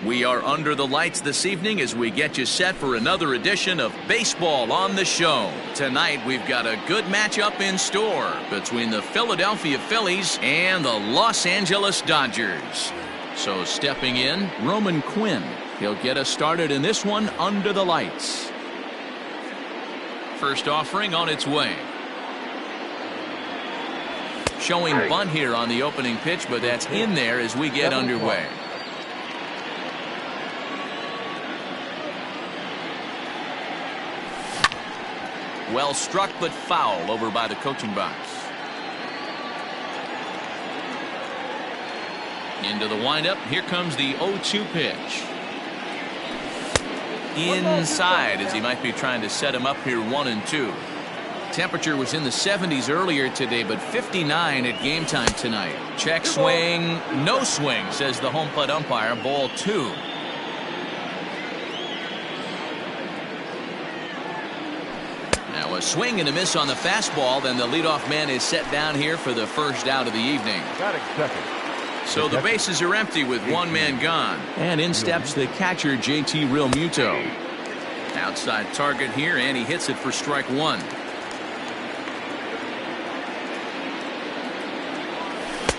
We are under the lights this evening as we get you set for another edition of Baseball on the Show. Tonight we've got a good matchup in store between the Philadelphia Phillies and the Los Angeles Dodgers. So stepping in, Roman Quinn. He'll get us started in this one under the lights. First offering on its way. Showing bunt here on the opening pitch, but that's in there as we get underway. Well struck, but foul over by the coaching box. Into the windup. Here comes the 0-2 pitch. Inside as he might be trying to set him up here 1-2. Temperature was in the 70s earlier today, but 59 at game time tonight. Check swing. No swing, says the home plate umpire. Ball 2. Now a swing and a miss on the fastball. Then the leadoff man is set down here for the first out of the evening. So the bases are empty with one man gone. And in steps the catcher, JT Realmuto. Outside target here, and he hits it for strike one.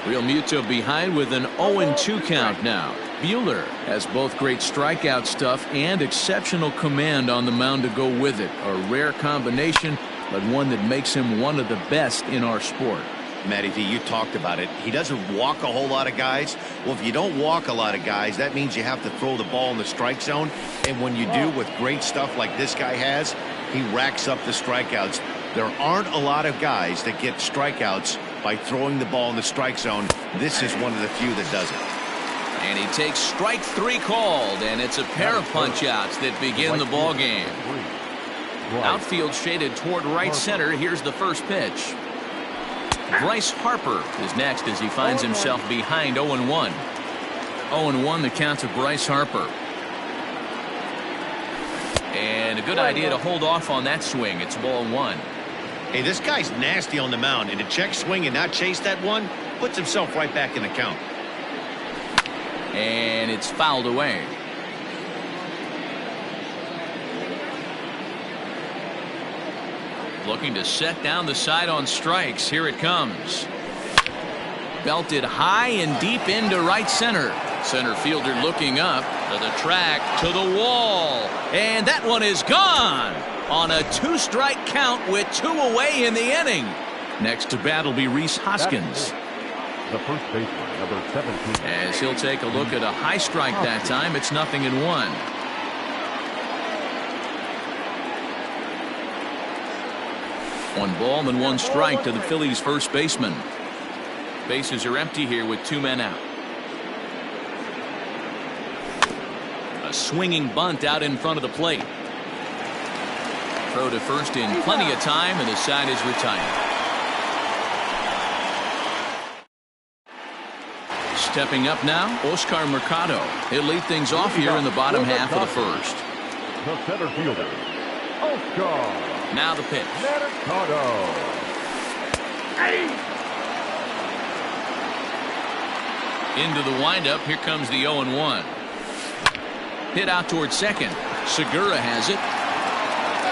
Realmuto behind with an 0-2 count now. Buehler has both great strikeout stuff and exceptional command on the mound to go with it. A rare combination, but one that makes him one of the best in our sport. Matty V, you talked about it. He doesn't walk a whole lot of guys. Well, if you don't walk a lot of guys, that means you have to throw the ball in the strike zone. And when you do with great stuff like this guy has, he racks up the strikeouts. There aren't a lot of guys that get strikeouts by throwing the ball in the strike zone. This is one of the few that does it. And he takes strike 3 called, and it's a pair of punch-outs that begin the ball game. Outfield shaded toward right center. Here's the first pitch. Bryce Harper is next as he finds himself behind 0-1. 0-1 the count to Bryce Harper. And a good idea to hold off on that swing. It's ball 1. Hey, this guy's nasty on the mound, and to check swing and not chase that one puts himself right back in the count. And it's fouled away. Looking to set down the side on strikes. Here it comes. Belted high and deep into right center. Center fielder looking up to the track, to the wall. And that one is gone on a 2-strike count with 2 away in the inning. Next to bat will be Rhys Hoskins. The first baseman, number 17. As he'll take a look at a high strike that time. It's 0-1. One ball and 1 strike to the Phillies first baseman. Bases are empty here with 2 men out. A swinging bunt out in front of the plate. Throw to first in plenty of time, and the side is retired. Stepping up now, Oscar Mercado. He'll lead things off here in the bottom half of the first. The center fielder, Oscar. Now the pitch. Into the windup. Here comes the 0-1. Hit out towards second. Segura has it.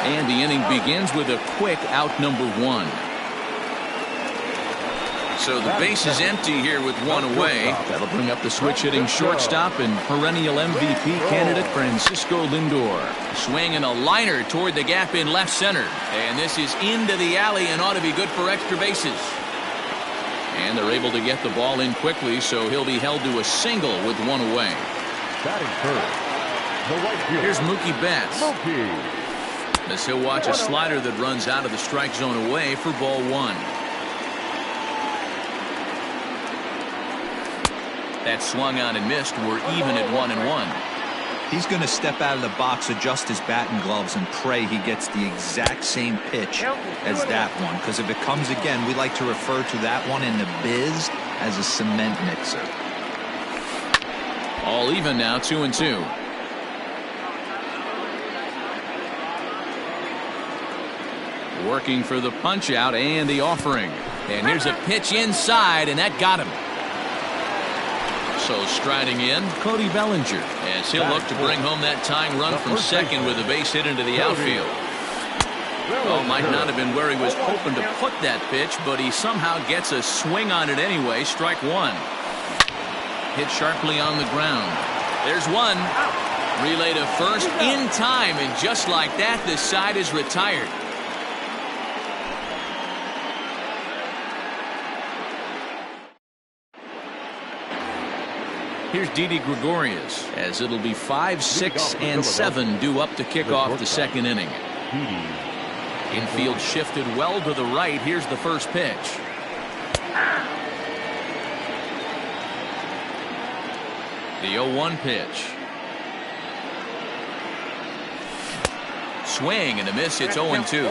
And the inning begins with a quick out number 1. So the base is empty here with 1 away. That'll bring up the switch-hitting shortstop and perennial MVP candidate Francisco Lindor. Swing and a liner toward the gap in left center. And this is into the alley and ought to be good for extra bases. And they're able to get the ball in quickly, so he'll be held to a single with 1 away. Here's Mookie Betts. As he'll watch a slider that runs out of the strike zone away for ball 1. That swung on and missed. We're even at 1-1. He's going to step out of the box, adjust his batting gloves, and pray he gets the exact same pitch as that one. Because if it comes again, we like to refer to that one in the biz as a cement mixer. All even now, 2-2. Working for the punch out and the offering. And here's a pitch inside, and that got him. So striding in, Cody Bellinger, as he'll look to bring home that tying run from second with a base hit into the outfield. Well, might not have been where he was hoping to put that pitch, but he somehow gets a swing on it anyway. Strike one. Hit sharply on the ground. There's one. Relay to first in time, and just like that, the side is retired. Here's Didi Gregorius, as it'll be 5, 6, and 7 due up to kick off the second inning. Infield shifted well to the right. Here's the first pitch. The 0-1 pitch. Swing and a miss. It's 0-2.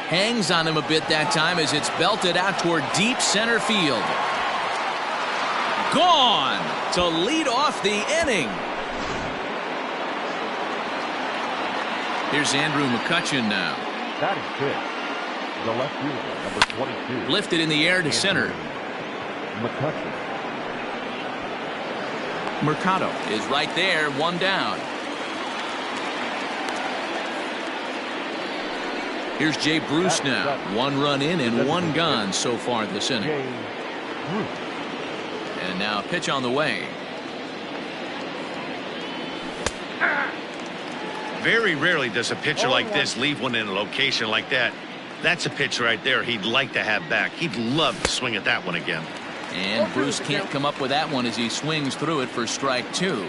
Hangs on him a bit that time as it's belted out toward deep center field. Gone to lead off the inning. Here's Andrew McCutchen now. That is pitch. The left fielder, number 22. Lifted in the air to center. McCutchen. Mercado is right there, one down. Here's Jay Bruce now. 1 run in and 1 gone so far this inning. And now a pitch on the way. Very rarely does a pitcher like this leave one in a location like that. That's a pitch right there he'd like to have back. He'd love to swing at that one again. And Bruce can't come up with that one as he swings through it for strike 2.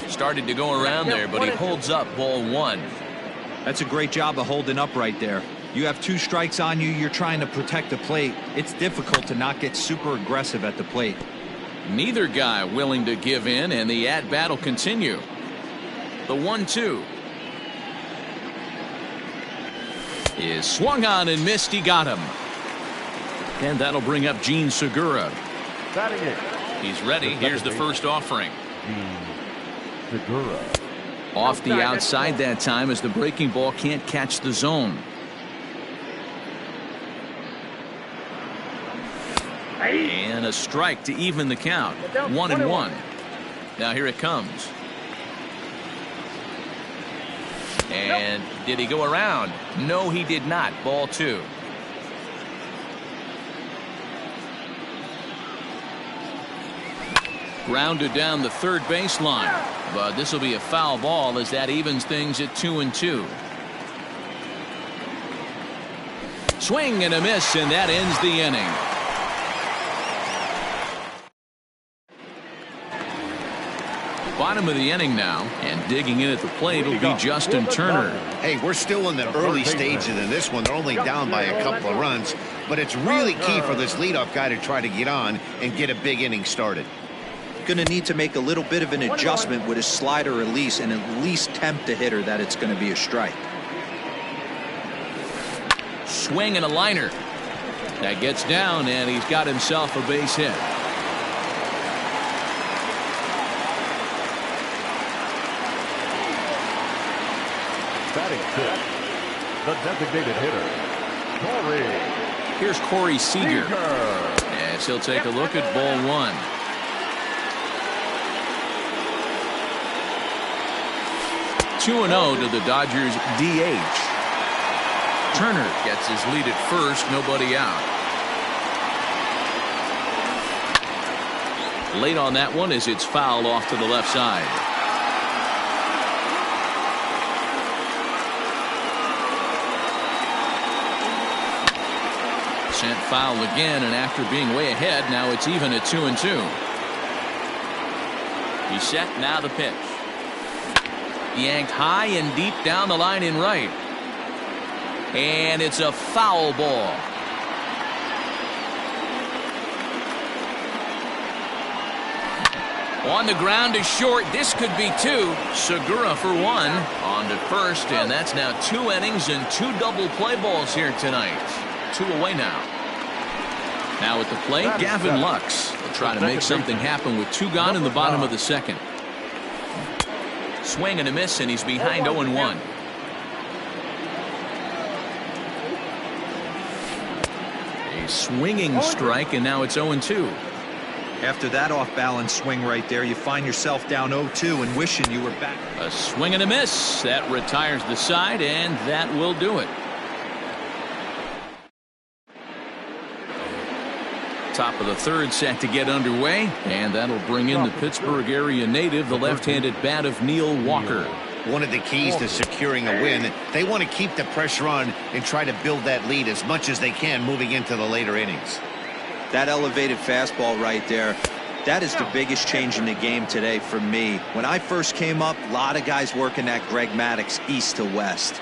Started to go around there, but he holds up ball 1. That's a great job of holding up right there. You have 2 strikes on you. You're trying to protect the plate. It's difficult to not get super aggressive at the plate. Neither guy willing to give in, and the at-bat will continue. The 1-2 is swung on and missed. He got him. And that'll bring up Gene Segura. He's ready. Here's the first offering. Segura. Off the outside that time as the breaking ball can't catch the zone. And a strike to even the count. 1-1. Now here it comes. And did he go around? No, he did not. Ball 2. Grounded down the third baseline, but this will be a foul ball as that evens things at 2-2. Swing and a miss, and that ends the inning. Bottom of the inning now, and digging in at the plate will be Justin Turner. Hey, we're still in the early stages in this one. They're only down by a couple of runs, but it's really key for this leadoff guy to try to get on and get a big inning started. Going to need to make a little bit of an adjustment with his slider release and at least tempt the hitter that it's going to be a strike. Swing and a liner. That gets down, and he's got himself a base hit. Batting fifth, the designated hitter, Corey. Here's Corey Seager. As he'll take a look at ball 1. Two and 0 to the Dodgers DH. Turner gets his lead at first, nobody out. Late on that one as it's fouled off to the left side. Sent foul again, and after being way ahead, now it's even at 2-2. He's set, now the pitch. Yanked high and deep down the line in right. And it's a foul ball. On the ground to short. This could be 2. Segura for 1. On to first, and that's now 2 innings and 2 double play balls here tonight. 2 away now. Now at the plate, Gavin Lux will try to make something happen with 2 gone in the bottom of the second. Swing and a miss, and he's behind 0-1. A swinging strike, and now it's 0-2. After that off-balance swing right there, you find yourself down 0-2 and wishing you were back. A swing and a miss. That retires the side, and that will do it. Top of the third set to get underway, and that'll bring in the Pittsburgh area native, the left-handed bat of Neil Walker. One of the keys to securing a win, they want to keep the pressure on and try to build that lead as much as they can moving into the later innings. That elevated fastball right there, that is the biggest change in the game today for me. When I first came up, a lot of guys working that Greg Maddux east to west.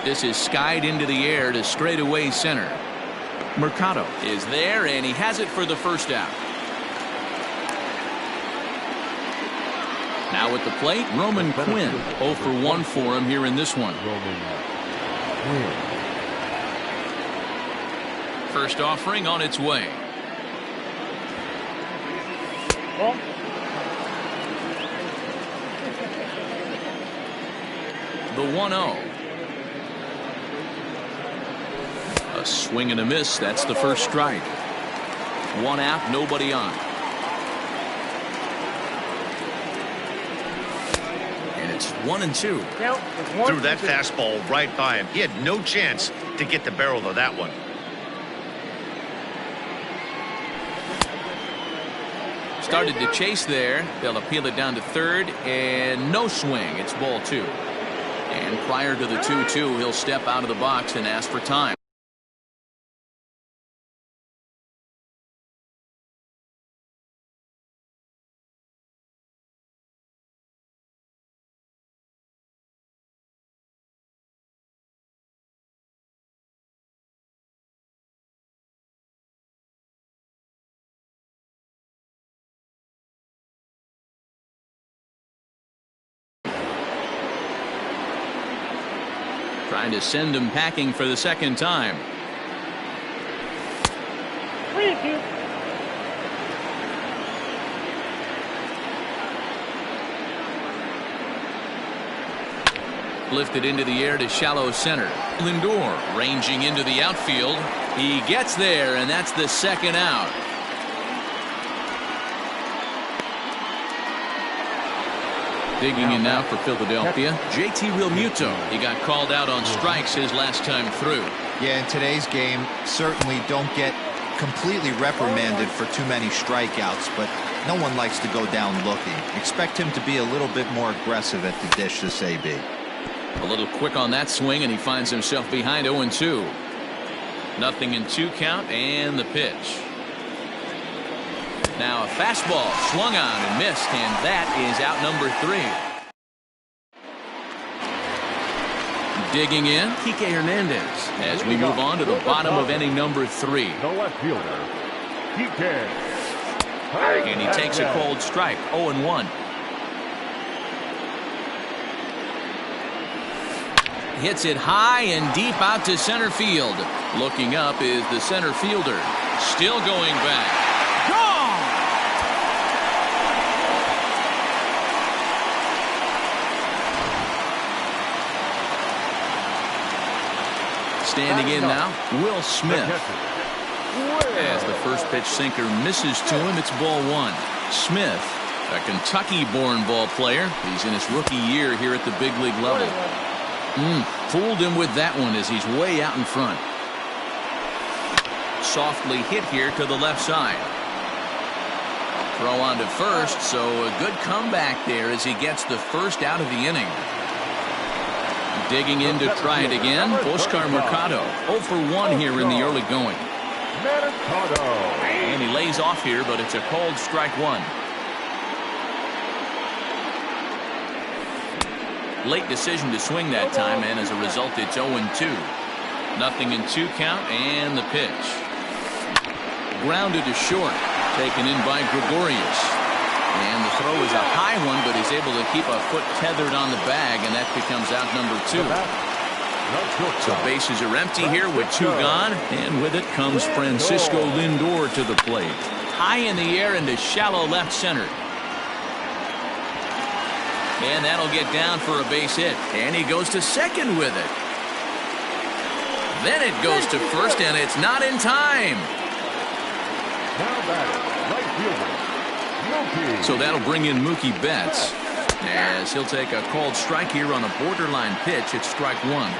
This is skied into the air to straightaway center. Mercado is there, and he has it for the first out. Now at the plate, Roman Quinn. 0 for 1 for him here in this one. First offering on its way. The 1-0. A swing and a miss. That's the first strike. One out, nobody on. And it's 1-2. Threw that fastball right by him. He had no chance to get the barrel of that one. Started to chase there. They'll appeal it down to third, and no swing. It's ball 2. And prior to the 2-2, he'll step out of the box and ask for time. Trying to send him packing for the second time. Lifted into the air to shallow center. Lindor ranging into the outfield. He gets there, and that's the second out. Digging in now for Philadelphia, JT Realmuto. He got called out on strikes his last time through. Yeah, in today's game, certainly don't get completely reprimanded for too many strikeouts, but no one likes to go down looking. Expect him to be a little bit more aggressive at the dish this AB. A little quick on that swing, and he finds himself behind 0-2. Nothing in 2 count, and the pitch. Now a fastball swung on and missed, and that is out number 3. Digging in, Kike Hernandez as we move on to the bottom of inning number 3. The left fielder, Kike. And he takes a cold strike, 0-1. Hits it high and deep out to center field. Looking up is the center fielder. Still going back. Standing in now, Will Smith. As the first pitch sinker misses to him, it's ball 1. Smith, a Kentucky-born ball player. He's in his rookie year here at the big league level. Fooled him with that one as he's way out in front. Softly hit here to the left side. Throw on to first, so a good comeback there as he gets the first out of the inning. Digging in to try it again, Oscar Mercado. 0 for 1 here in the early going. And he lays off here, but it's a cold strike 1. Late decision to swing that time, and as a result, it's 0-2. Nothing in 2 count, and the pitch. Grounded to short, taken in by Gregorius. And the throw is a high one, but he's able to keep a foot tethered on the bag, and that becomes out number 2. So bases are empty here with 2 gone, and with it comes Francisco Lindor to the plate. High in the air into shallow left center. And that'll get down for a base hit. And he goes to second with it. Then it goes to first, and it's not in time. Now batting, right fielder, Mookie. So that'll bring in Mookie Betts, as he'll take a called strike here on a borderline pitch. It's strike one.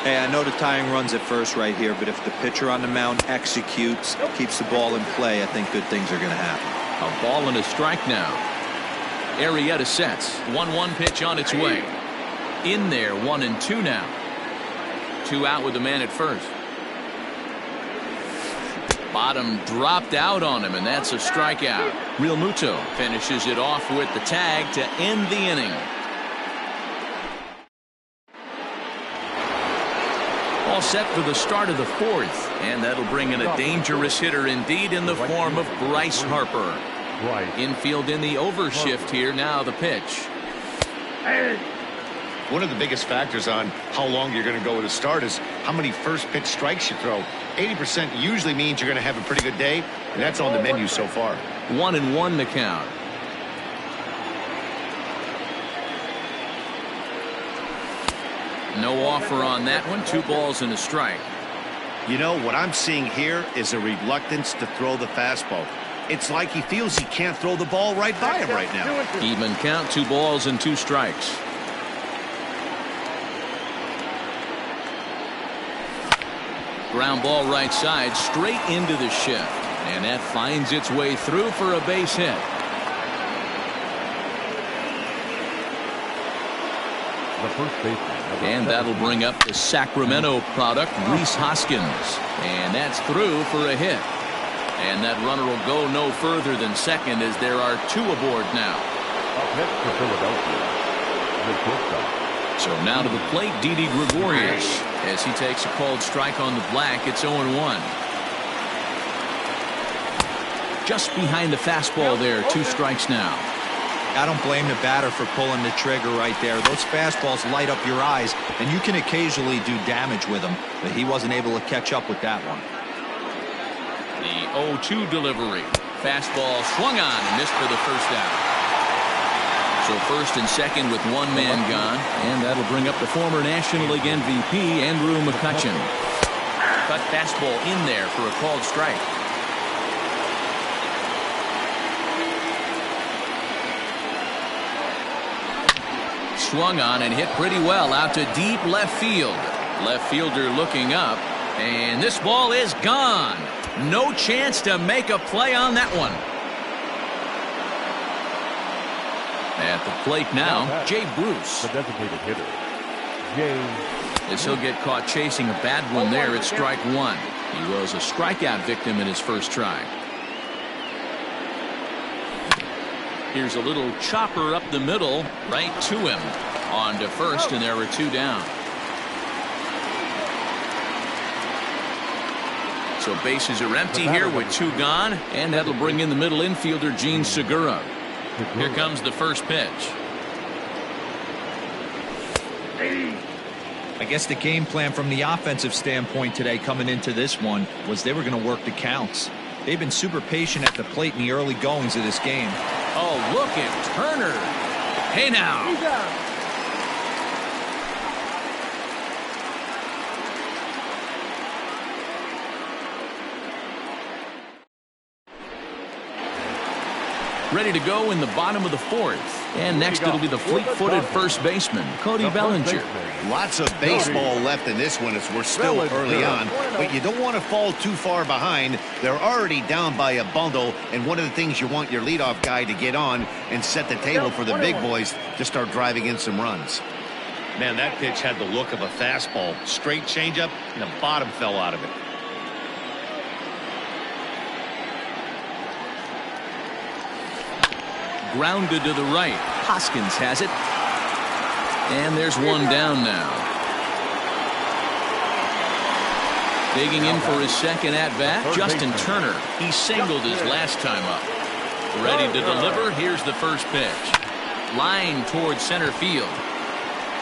Hey, I know the tying runs at first right here, but if the pitcher on the mound executes, keeps the ball in play, I think good things are going to happen. A ball and a strike now. Arrieta sets. 1-1 pitch on its way. In there, 1-2 now. 2 out with the man at first. Bottom dropped out on him, and that's a strikeout. Real Muto finishes it off with the tag to end the inning. All set for the start of the fourth, and that'll bring in a dangerous hitter indeed in the form of Bryce Harper. Infield in the overshift here. Now the pitch. One of the biggest factors on how long you're going to go with a start is how many first pitch strikes you throw. 80% usually means you're going to have a pretty good day, and that's on the menu so far. 1-1 the count. No offer on that one. 2 balls and a strike. You know, what I'm seeing here is a reluctance to throw the fastball. It's like he feels he can't throw the ball right by him right now. Even count. 2 balls and 2 strikes. Ground ball right side, straight into the shift, and that finds its way through for a base hit. The first baseman. And that'll bring up the Sacramento product, Rhys Hoskins, and that's through for a hit. And that runner will go no further than second, as there are 2 aboard now. Up next for Philadelphia, the shortstop. So now to the plate, Didi Gregorius, as he takes a called strike on the black. It's 0-1. Just behind the fastball there. 2 strikes now. I don't blame the batter for pulling the trigger right there. Those fastballs light up your eyes, and you can occasionally do damage with them, but he wasn't able to catch up with that one. The 0-2 delivery. Fastball swung on and missed for the first out. So first and second with 1 man gone, and that'll bring up the former National League MVP, Andrew McCutchen. Cut fastball in there for a called strike. Swung on and hit pretty well out to deep left field. Left fielder looking up, and this ball is gone. No chance to make a play on that one. At the plate now, Jay Bruce. The designated hitter, Jay. As he'll get caught chasing a bad one there, it's strike 1. He was a strikeout victim in his first try. Here's a little chopper up the middle, right to him. On to first, and there are 2 down. So bases are empty here with 2 gone, and that'll bring in the middle infielder, Gene Segura. Here comes the first pitch. I guess the game plan from the offensive standpoint today coming into this one was they were going to work the counts. They've been super patient at the plate in the early goings of this game. Oh, look at Turner. Hey now. Ready to go in the bottom of the fourth. And next it'll be the fleet-footed first baseman, Cody Bellinger. Lots of baseball left in this one as we're still early on, but you don't want to fall too far behind. They're already down by a bundle, and one of the things you want your leadoff guy to get on and set the table for the big boys to start driving in some runs. Man, that pitch had the look of a fastball. Straight changeup, and the bottom fell out of it. Grounded to the right. Hoskins has it. And there's 1 down now. Digging in for his second at-bat, Justin Turner. He singled his last time up. Ready to deliver. Here's the first pitch. Line towards center field.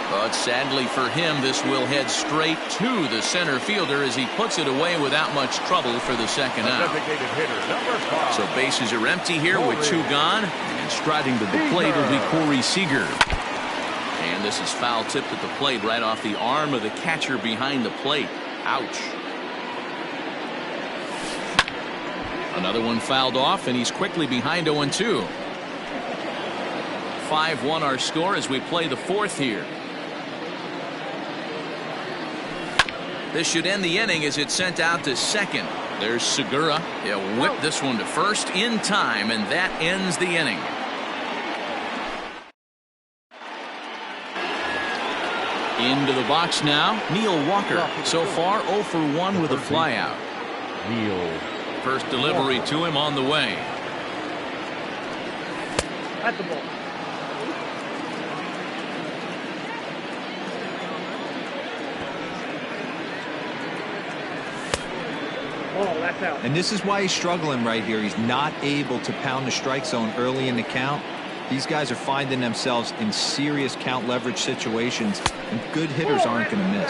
But sadly for him, this will head straight to the center fielder as he puts it away without much trouble for the second out. So bases are empty here with 2 gone. And striding to the plate will be Corey Seager. And this is foul tipped at the plate right off the arm of the catcher behind the plate. Ouch. Another one fouled off, and he's quickly behind 0-2. 5-1 our score as we play the fourth here. This should end the inning as it's sent out to second. There's Segura. He'll whip this one to first in time, and that ends the inning. Into the box now, Neil Walker. So far 0 for 1 with a flyout. Neil. First delivery to him on the way. At the ball. Oh, that's out. And this is why he's struggling right here. He's not able to pound the strike zone early in the count. These guys are finding themselves in serious count leverage situations, and good hitters aren't going to miss.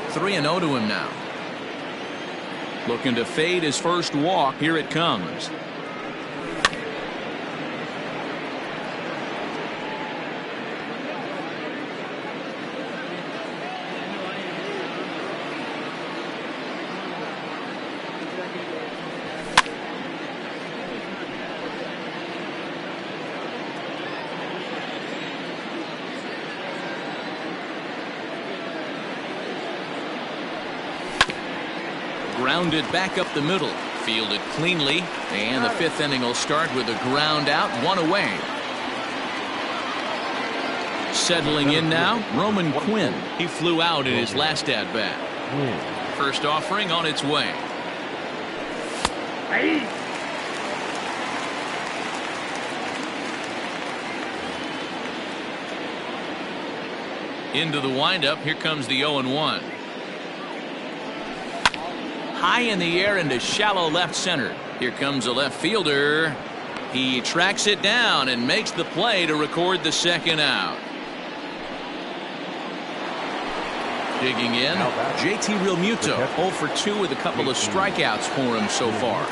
3-0 to him now. Looking to fade his first walk. Here it comes. Grounded back up the middle. Fielded cleanly. And the fifth inning will start with a ground out, 1 away. Settling in now, Roman Quinn. He flew out in his last at-bat. First offering on its way. Into the windup. Here comes the 0-1. High in the air into shallow left center. Here comes a left fielder. He tracks it down and makes the play to record the second out. Digging in, JT Realmuto, 0 for 2 with a couple of strikeouts for him so far.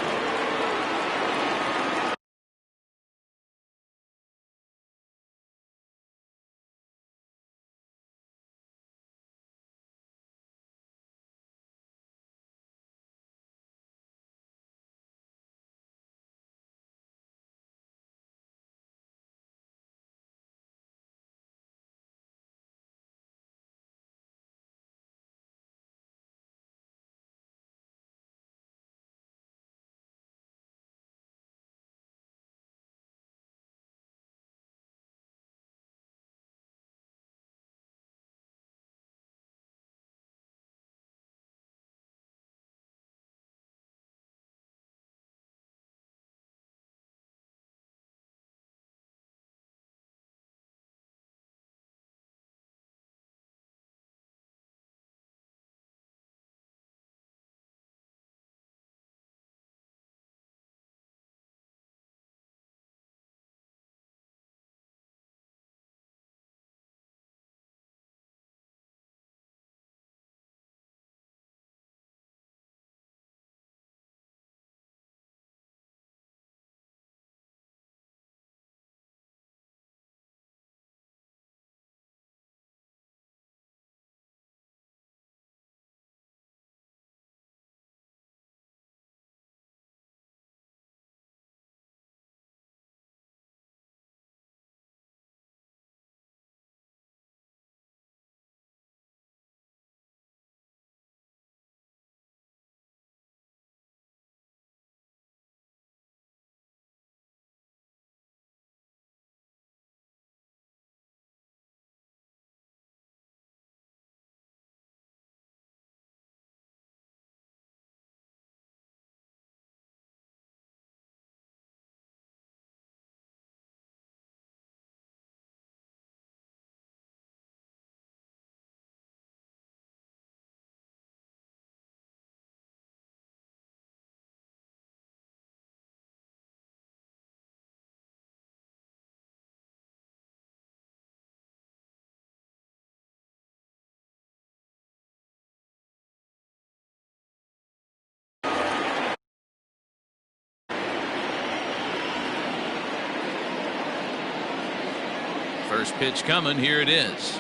First pitch coming. Here it is.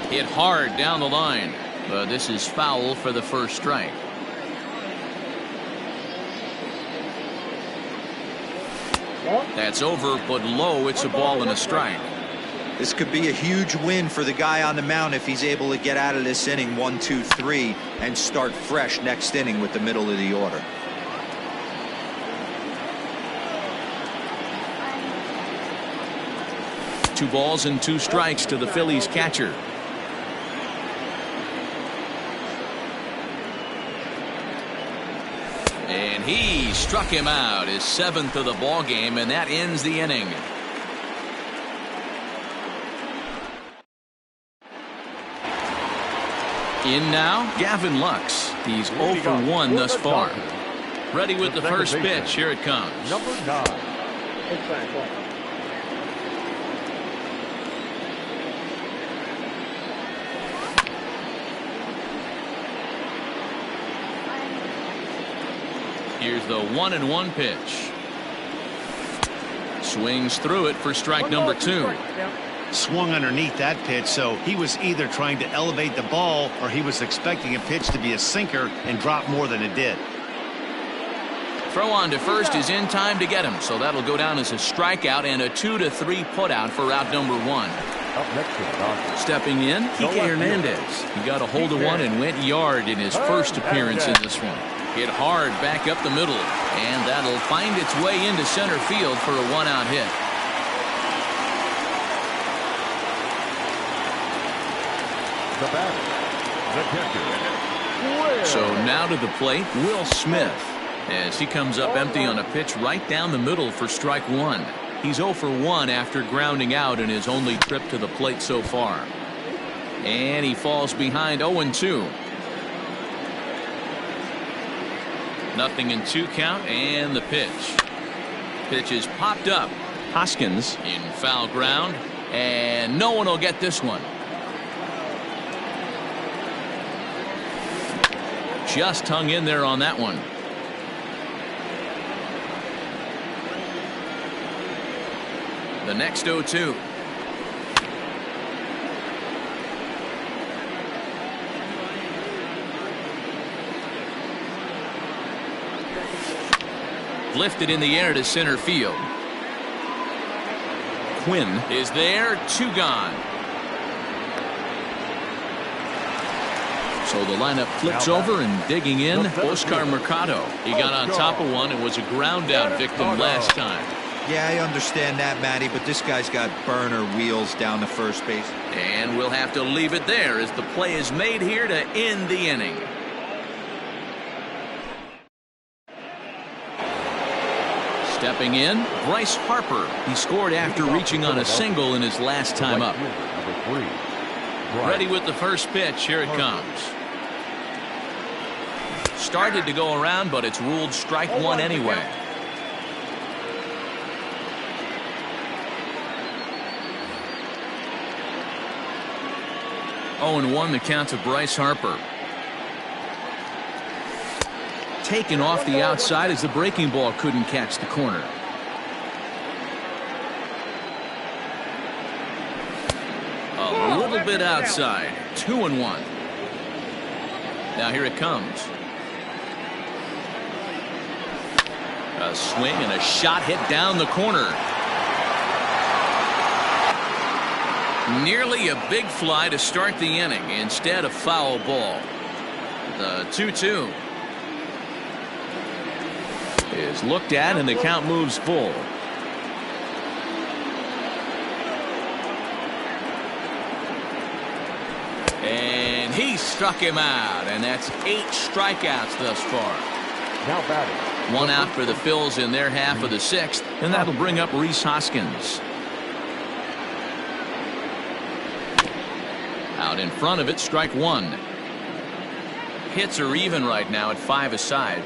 Hit hard down the line, but this is foul for the first strike. That's over, but low. It's a ball and a strike. This could be a huge win for the guy on the mound if he's able to get out of this inning 1, 2, 3 and start fresh next inning with the middle of the order. Two balls and 2 strikes to the Phillies catcher. And he struck him out, his 7th of the ball game, and that ends the inning. In now, Gavin Lux. He's 0 for 1 thus far. Ready with the first pitch. Here it comes. Number 9. Here's the 1-1 pitch. Swings through it for strike number 2. Swung underneath that pitch, so he was either trying to elevate the ball or he was expecting a pitch to be a sinker and drop more than it did. Throw on to first is in time to get him, so that'll go down as a strikeout and a 2-3 putout for out number 1. Up next is Stepping in, Kike Hernandez. He got a hold of one and went yard in his first appearance in this one. Hit hard back up the middle, and that'll find its way into center field for a 1-out hit. the batter, the catcher. So now to the plate, Will Smith, as he comes up empty on a pitch right down the middle for strike 1. He's 0 for 1 after grounding out in his only trip to the plate so far. And he falls behind 0-2. Nothing in 2 count, and the pitch. Pitch is popped up. Hoskins in foul ground, and no one will get this one. Just hung in there on that one. The next 0-2. Lifted in the air to center field. Quinn is there, 2 gone. So the lineup flips over, and digging in, Oscar Mercado. He got on top of one and was a ground out victim last time. Yeah, I understand that, Matty, but this guy's got burner wheels down the first base. And we'll have to leave it there as the play is made here to end the inning. Stepping in, Bryce Harper. He scored after reaching on a single in his last time up. Ready with the first pitch. Here it comes. Started to go around, but it's ruled strike 1 anyway. Oh, and 1 the count to Bryce Harper. Taken off the outside as the breaking ball couldn't catch the corner. A little bit outside. 2-1. Now here it comes. A swing and a shot hit down the corner. Nearly a big fly to start the inning. Instead, a foul ball. The 2-2 is looked at, and the count moves full. And he struck him out, and that's 8 strikeouts thus far. Now batting. 1 out for the Phils in their half of the 6th, and that'll bring up Rhys Hoskins. Out in front of it, strike 1. Hits are even right now at 5 aside.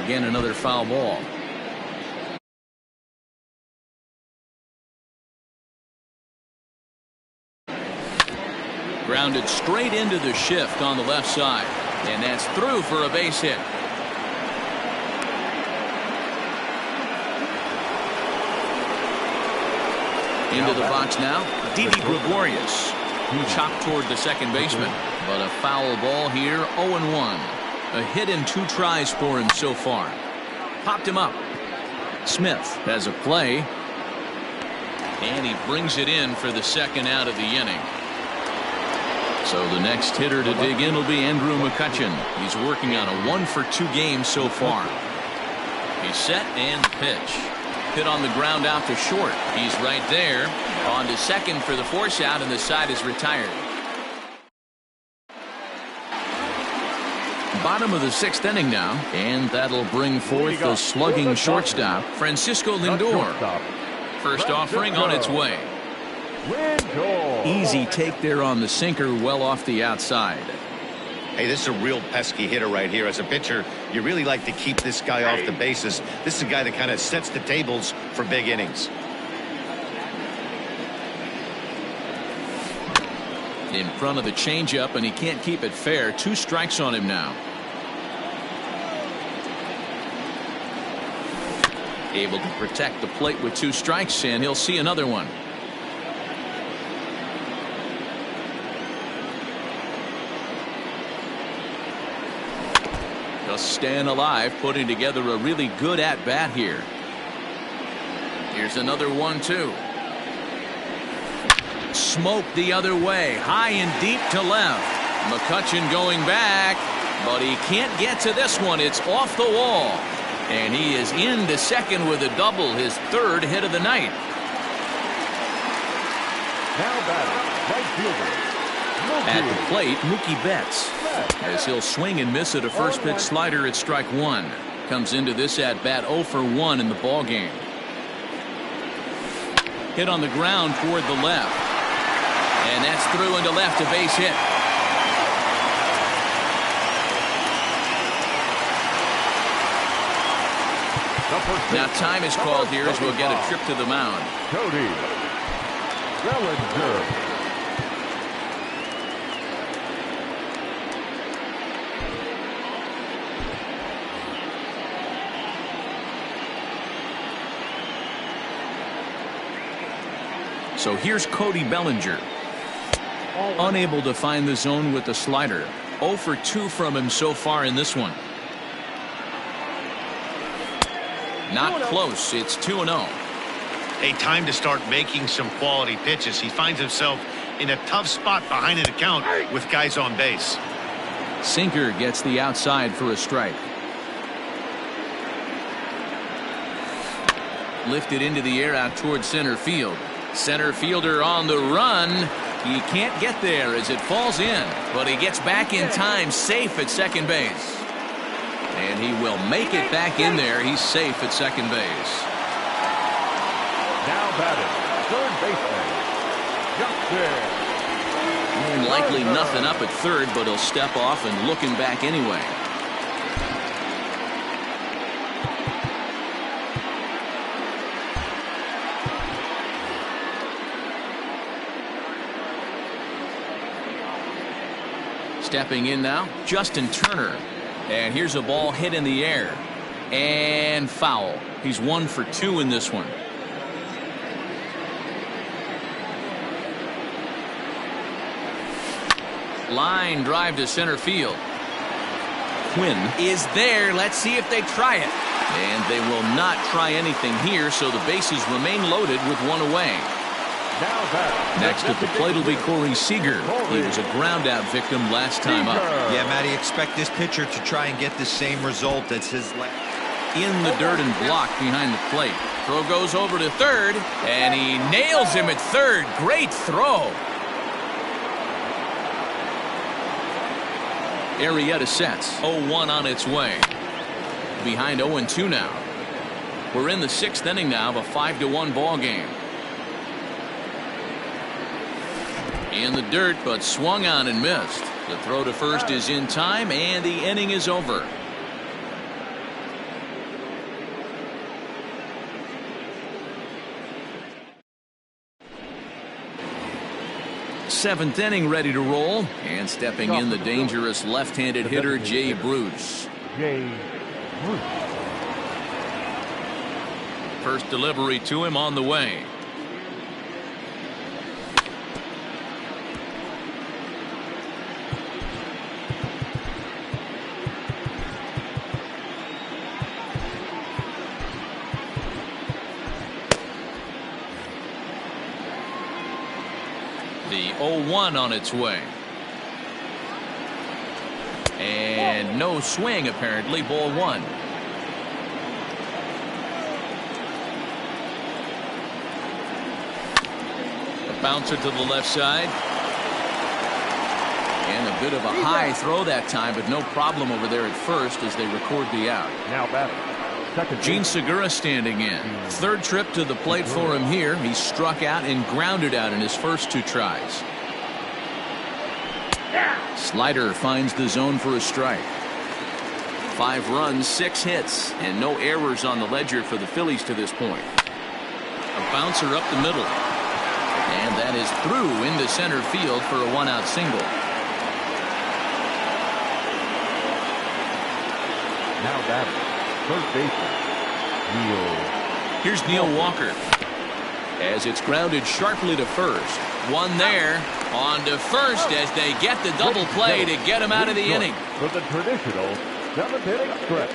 Again, another foul ball. Grounded straight into the shift on the left side, and that's through for a base hit. Into the box now, Didi Gregorius. Chopped toward the second baseman. But a foul ball here, 0-1. A hit in 2 tries for him so far. Popped him up. Smith has a play. And he brings it in for the second out of the inning. So the next hitter to dig in will be Andrew McCutchen. He's working on a 1-for-2 game so far. He's set and pitch. Hit on the ground out to short. He's right there. On to second for the force out, and the side is retired. Bottom of the 6th inning now, and that'll bring forth the slugging shortstop, Francisco Lindor. First offering on its way. Easy take there on the sinker, well off the outside. Hey, this is a real pesky hitter right here. As a pitcher, you really like to keep this guy off the bases. This is a guy that kind of sets the tables for big innings. In front of the changeup, and he can't keep it fair. 2 strikes on him now. Able to protect the plate with 2 strikes, and he'll see another one. Just staying alive, putting together a really good at-bat here. Here's another 1-2. Smoke the other way, high and deep to left. McCutchen going back, but he can't get to this one. It's off the wall. And he is into second with a double, his 3rd hit of the night. Now batting, right fielder. At the plate, Mookie Betts. As he'll swing and miss at a first pitch slider at strike 1. Comes into this at bat 0-for-1 in the ball game. Hit on the ground toward the left. And that's through into left, a base hit. Now time is called here as we'll get a trip to the mound. Cody Bellinger. So here's Cody Bellinger. Unable to find the zone with the slider. 0-for-2 from him so far in this one. Not close. It's 2-0. A time to start making some quality pitches. He finds himself in a tough spot behind an account with guys on base. Sinker gets the outside for a strike. Lifted into the air out toward center field. Center fielder on the run. He can't get there as it falls in, but he gets back in time, safe at second base. And he will make it back in there. He's safe at second base. Now batting, third baseman. And likely nothing up at third, but he'll step off and looking back anyway. Stepping in now, Justin Turner. And here's a ball hit in the air. And foul. He's 1-for-2 in this one. Line drive to center field. Quinn is there. Let's see if they try it. And they will not try anything here, so the bases remain loaded with 1 away. Next at the plate will be Corey Seager. He was a ground-out victim last time up. Yeah, Matty, expect this pitcher to try and get the same result as his last. In the dirt and blocked behind the plate. Throw goes over to third, and he nails him at third. Great throw. Arrieta sets. 0-1 on its way. Behind 0-2 now. We're in the 6th inning now of a 5-1 ball game. In the dirt, but swung on and missed. The throw to first is in time, and the inning is over. Seventh inning ready to roll, and stepping in the dangerous left-handed hitter Jay Bruce. First delivery to him on the way. The 0-1 on its way. And no swing, apparently. Ball one. A bouncer to the left side. And a bit of a high throw that time, but no problem over there at first as they record the out. Now batting. Gene Segura standing in. Third trip to the plate for him here. He struck out and grounded out in his first two tries. Slider finds the zone for a strike. 5 runs, 6 hits, and no errors on the ledger for the Phillies to this point. A bouncer up the middle. And that is through into center field for a 1-out single. Now batting. Third baseman, Neil. Here's Neil Walker. As it's grounded sharply to first. One there. On to first as they get the double play to get him out of the inning. For the traditional 7th inning stretch.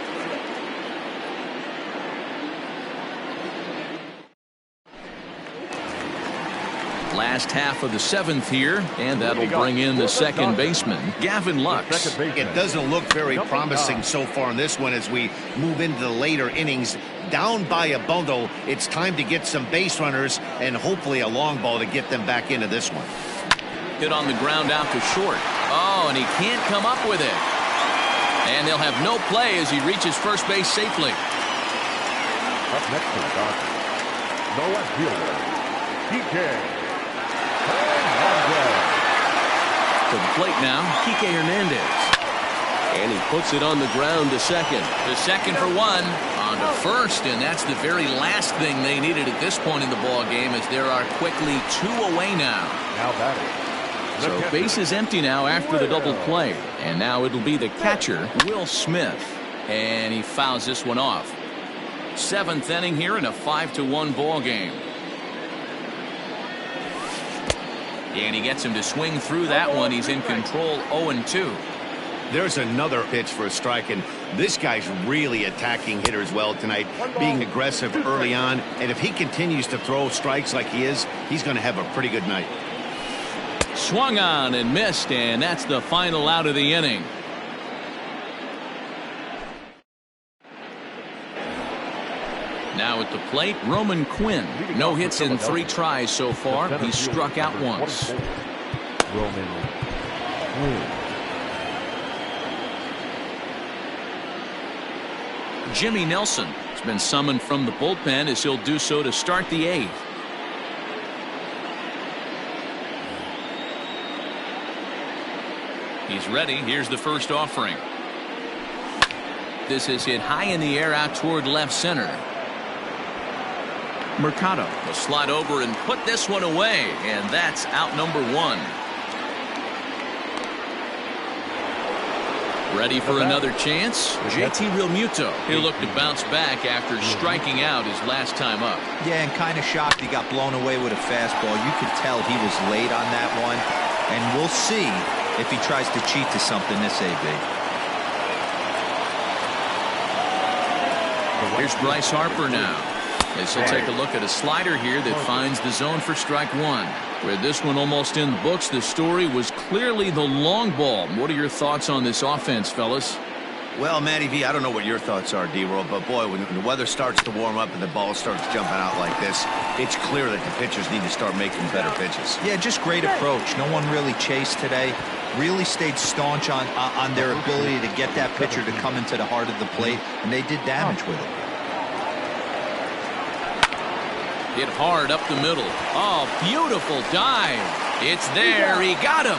Last half of the 7th here, and that'll bring in the second baseman, Gavin Lux. It doesn't look very promising so far in this one as we move into the later innings. Down by a bundle, it's time to get some base runners and hopefully a long ball to get them back into this one. Hit on the ground out to short. Oh, and he can't come up with it. And they'll have no play as he reaches first base safely. Up next to the Dodgers, the left fielder, PK. To the plate now, Kike Hernandez. And he puts it on the ground to second. To second for one. On to first, and that's the very last thing they needed at this point in the ball game, as there are quickly 2 away now. Now batting. So base is empty now after the double play. And now it'll be the catcher, Will Smith. And he fouls this one off. 7th inning here in a 5-1 ball game. And he gets him to swing through that one. He's in control 0-2. There's another pitch for a strike, and this guy's really attacking hitters well tonight, being aggressive early on. And if he continues to throw strikes like he is, he's going to have a pretty good night. Swung on and missed, and that's the final out of the inning. Now at the plate, Roman Quinn. No hits in 3 tries so far. He's struck out once. Roman Quinn. Jimmy Nelson has been summoned from the bullpen as he'll do so to start the 8th. He's ready. Here's the first offering. This is hit high in the air out toward left center. Mercado will slide over and put this one away, and that's out number 1. Ready for another chance? JT Realmuto. He'll look to bounce back after striking out his last time up. Yeah, and kind of shocked he got blown away with a fastball. You could tell he was late on that one, and we'll see if he tries to cheat to something this AB. Here's Bryce Harper now. As he'll take a look at a slider here that finds the zone for strike 1. With this one almost in the books, the story was clearly the long ball. What are your thoughts on this offense, fellas? Well, Matty V, I don't know what your thoughts are, D-Roll, but boy, when the weather starts to warm up and the ball starts jumping out like this, it's clear that the pitchers need to start making better pitches. Yeah, just great approach. No one really chased today. Really stayed staunch on their ability to get that pitcher to come into the heart of the plate, and they did damage with it. Hit hard up the middle. Oh, beautiful dive. It's there. He got him.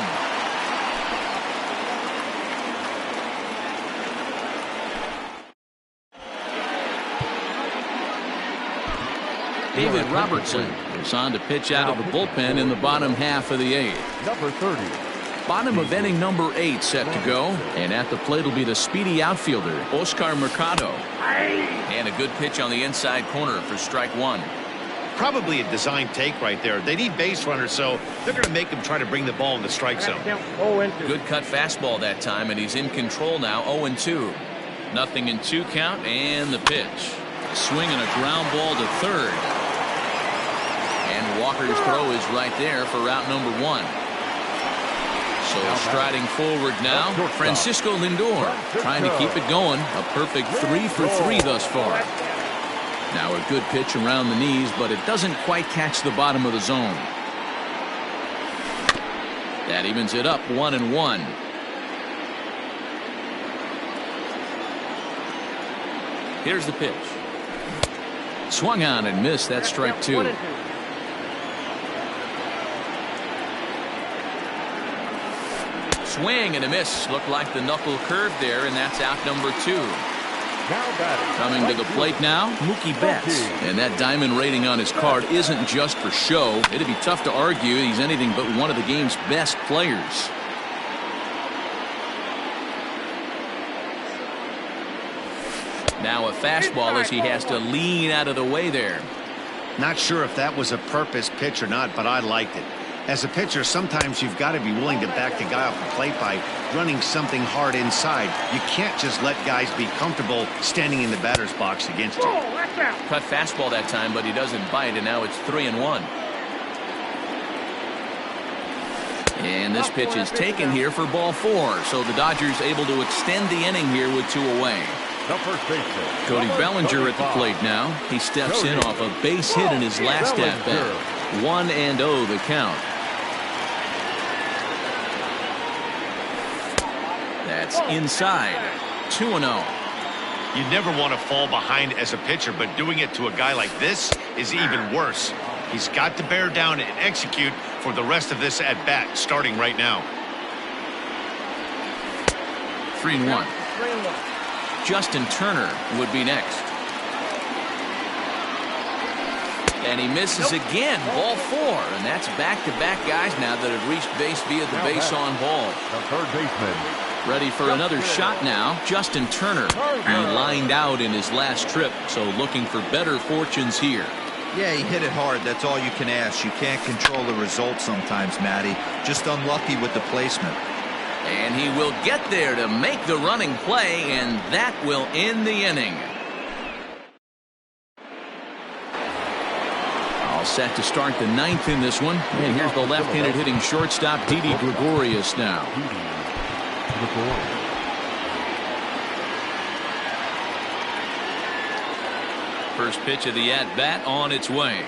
David Robertson is on to pitch out of the bullpen in the bottom half of the 8th. Number 30. Bottom of inning number 8 set to go. And at the plate will be the speedy outfielder, Oscar Mercado. And a good pitch on the inside corner for strike 1. Probably a design take right there. They need base runners, so they're going to make them try to bring the ball in the strike zone. Good cut fastball that time, and he's in control now, 0-2. Nothing in 2 count, and the pitch. A swing and a ground ball to third. And Walker's throw is right there for route number 1. So striding forward now, Francisco Lindor trying to keep it going. A perfect 3 for 3 thus far. Now a good pitch around the knees, but it doesn't quite catch the bottom of the zone. That evens it up 1-1. Here's the pitch. Swung on and missed. That's strike 2. Swing and a miss. Looked like the knuckle curve there, and that's out number 2. Coming to the plate now, Mookie Betts. And that diamond rating on his card isn't just for show. It'd be tough to argue he's anything but one of the game's best players. Now a fastball as he has to lean out of the way there. Not sure if that was a purpose pitch or not, but I liked it. As a pitcher, sometimes you've got to be willing to back the guy off the plate by running something hard inside. You can't just let guys be comfortable standing in the batter's box against you. Cut fastball that time, but he doesn't bite, and now it's 3-1. And this pitch is taken here for ball 4, so the Dodgers able to extend the inning here with 2 away. Cody Bellinger at the plate now. He steps in off a base hit in his last at-bat. 1-0 the count. That's inside. 2-0. You never want to fall behind as a pitcher, but doing it to a guy like this is even worse. He's got to bear down and execute for the rest of this at-bat, starting right now. 3-1. Justin Turner would be next. And he misses again. Ball 4. And that's back-to-back guys now that have reached base via the base on ball. The third baseman. Ready for another shot now. Justin Turner. He lined out in his last trip, so looking for better fortunes here. Yeah, he hit it hard. That's all you can ask. You can't control the result sometimes, Matty. Just unlucky with the placement. And he will get there to make the running play, and that will end the inning. All set to start the 9th in this one. And here's the left-handed hitting shortstop, Didi Gregorius now. First pitch of the at-bat on its way.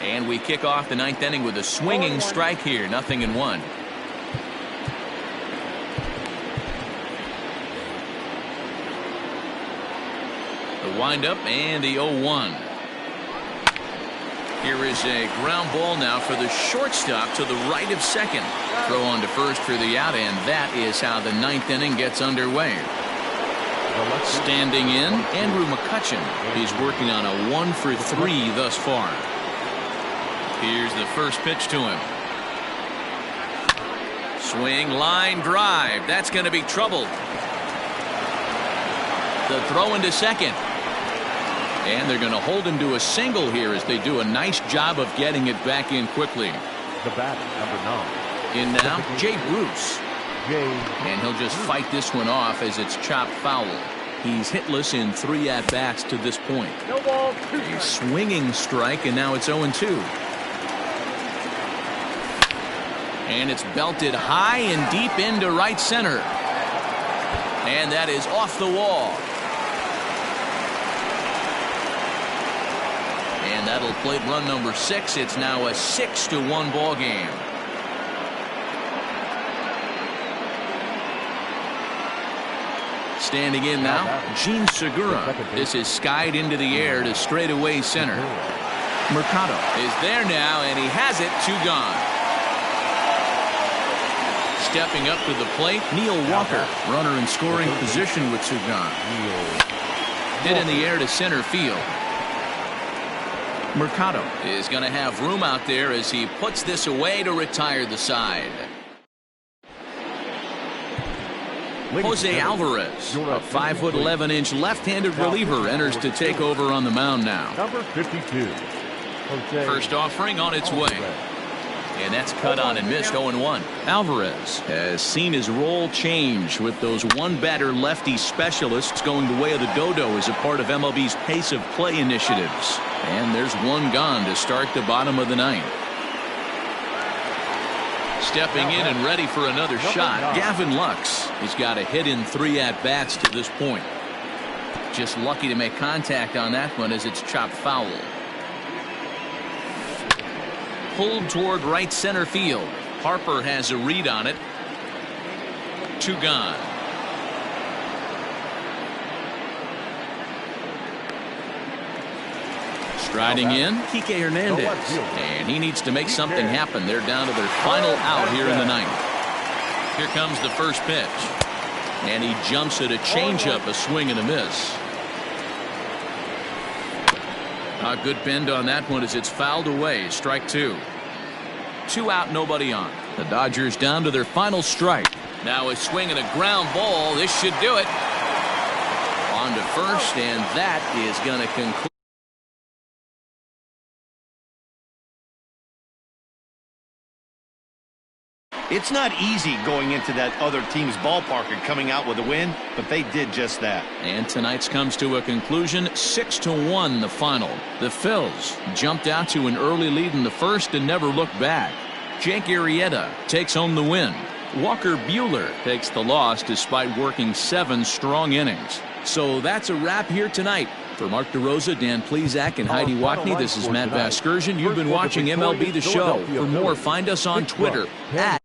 And we kick off the 9th inning with a swinging strike here. 0-1. The windup and the 0-1. Here is a ground ball now for the shortstop to the right of second. Throw on to first for the out, and that is how the 9th inning gets underway. Standing in, Andrew McCutchen. He's working on a 1 for 3 thus far. Here's the first pitch to him. Swing, line drive. That's going to be trouble. The throw into second. And they're going to hold him to a single here as they do a nice job of getting it back in quickly. The batter, number 9. In now, Jay Bruce. And he'll just fight this one off as it's chopped foul. He's hitless in 3 at-bats to this point. A swinging strike, and now it's 0-2. And it's belted high and deep into right center. And that is off the wall. And that'll plate run number 6. It's now a 6-1 ball game. Standing in now, Gene Segura. This is skied into the air to straightaway center. Mercado is there now, and he has it. 2 gone. Stepping up to the plate, Neil Walker. Runner in scoring position with 2 gone. Hit in the air to center field. Mercado is going to have room out there as he puts this away to retire the side. Jose Alvarez, a 5'11" left-handed reliever, enters to take over on the mound now. Number 52. First offering on its way. And that's cut on and missed. 0-1. Alvarez has seen his role change with those one-batter lefty specialists going the way of the dodo as a part of MLB's pace of play initiatives. And there's one gone to start the bottom of the ninth. Stepping in and ready for another shot, Gavin Lux. He's got a hit in 3 at-bats to this point. Just lucky to make contact on that one as it's chopped foul. Pulled toward right center field. Harper has a read on it. 2 gone. Striding in, Kike Hernandez. And he needs to make something happen. They're down to their final out here in the ninth. Here comes the first pitch. And he jumps at a changeup, a swing and a miss. A good bend on that one as it's fouled away. Strike 2. 2 out, nobody on. The Dodgers down to their final strike. Now a swing and a ground ball. This should do it. On to first, and that is going to conclude. It's not easy going into that other team's ballpark and coming out with a win, but they did just that. And tonight's comes to a conclusion. 6-1 the final. The Phils jumped out to an early lead in the first and never looked back. Jake Arrieta takes home the win. Walker Buehler takes the loss despite working 7 strong innings. So that's a wrap here tonight. For Mark DeRosa, Dan Plesac, and Heidi Watney, this is Matt Vasgersian. You've been watching MLB The Show. For more, find us on Twitter @